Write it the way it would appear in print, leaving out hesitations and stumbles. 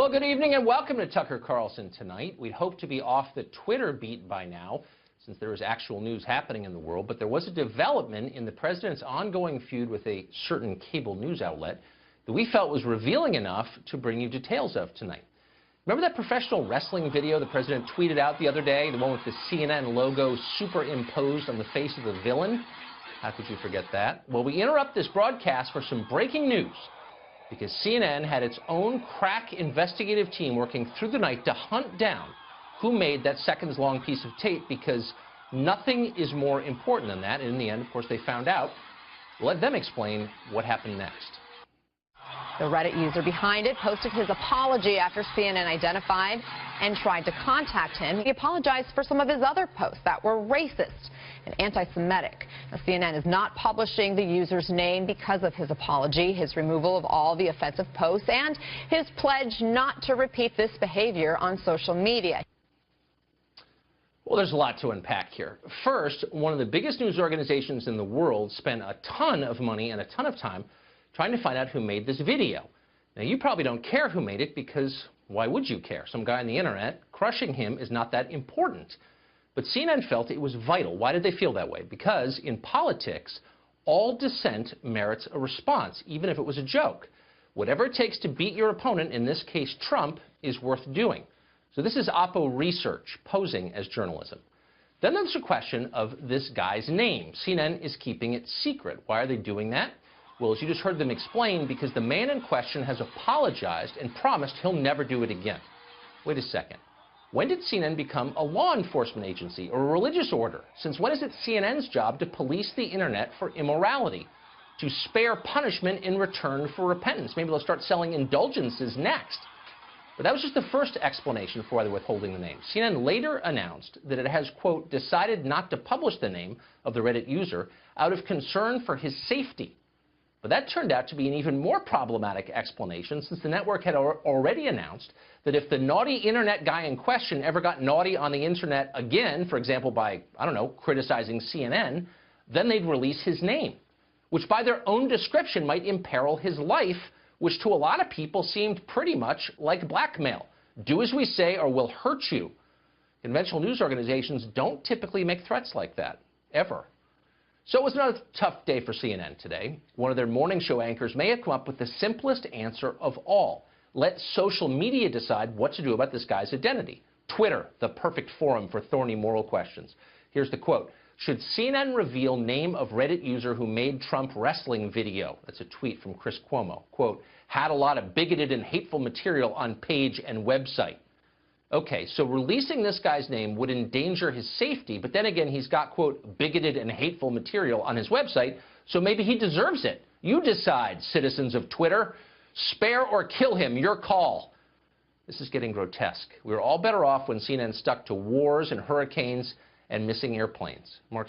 Well, good evening and welcome to Tucker Carlson Tonight. We'd hoped to be off the Twitter beat by now, since there was actual news happening in the world, but there was a development in the president's ongoing feud with a certain cable news outlet that we felt was revealing enough to bring you details of tonight. Remember that professional wrestling video the president tweeted out the other day, the one with the CNN logo superimposed on the face of the villain? How could you forget that? Well, we interrupt this broadcast for some breaking news, because CNN had its own crack investigative team working through the night to hunt down who made that seconds-long piece of tape, because nothing is more important than that. And in the end, of course, they found out. Let them explain what happened next. The Reddit user behind it posted his apology after CNN identified and tried to contact him. He apologized for some of his other posts that were racist and anti-Semitic. Now, CNN is not publishing the user's name because of his apology, his removal of all the offensive posts, and his pledge not to repeat this behavior on social media. Well, there's a lot to unpack here. First, one of the biggest news organizations in the world spent a ton of money and a ton of time trying to find out who made this video. Now, you probably don't care who made it, because why would you care? Some guy on the internet, crushing him is not that important. But CNN felt it was vital. Why did they feel that way? Because in politics, all dissent merits a response, even if it was a joke. Whatever it takes to beat your opponent, in this case Trump, is worth doing. So this is Oppo research, posing as journalism. Then there's the question of this guy's name. CNN is keeping it secret. Why are they doing that? Well, as you just heard them explain, because the man in question has apologized and promised he'll never do it again. Wait a second. When did CNN become a law enforcement agency or a religious order? Since when is it CNN's job to police the internet for immorality, to spare punishment in return for repentance? Maybe they'll start selling indulgences next. But that was just the first explanation for why they're withholding the name. CNN later announced that it has, quote, decided not to publish the name of the Reddit user out of concern for his safety. But that turned out to be an even more problematic explanation, since the network had already announced that if the naughty internet guy in question ever got naughty on the internet again, for example by, I don't know, criticizing CNN, then they'd release his name, which by their own description might imperil his life, which to a lot of people seemed pretty much like blackmail. Do as we say or we'll hurt you. Conventional news organizations don't typically make threats like that, ever. So it was not a tough day for CNN today. One of their morning show anchors may have come up with the simplest answer of all. Let social media decide what to do about this guy's identity. Twitter, the perfect forum for thorny moral questions. Here's the quote. Should CNN reveal name of Reddit user who made Trump wrestling video? That's a tweet from Chris Cuomo. Quote, had a lot of bigoted and hateful material on page and website. Okay, so releasing this guy's name would endanger his safety, but then again, he's got, quote, bigoted and hateful material on his website, so maybe he deserves it. You decide, citizens of Twitter. Spare or kill him, your call. This is getting grotesque. We were all better off when CNN stuck to wars and hurricanes and missing airplanes. Mark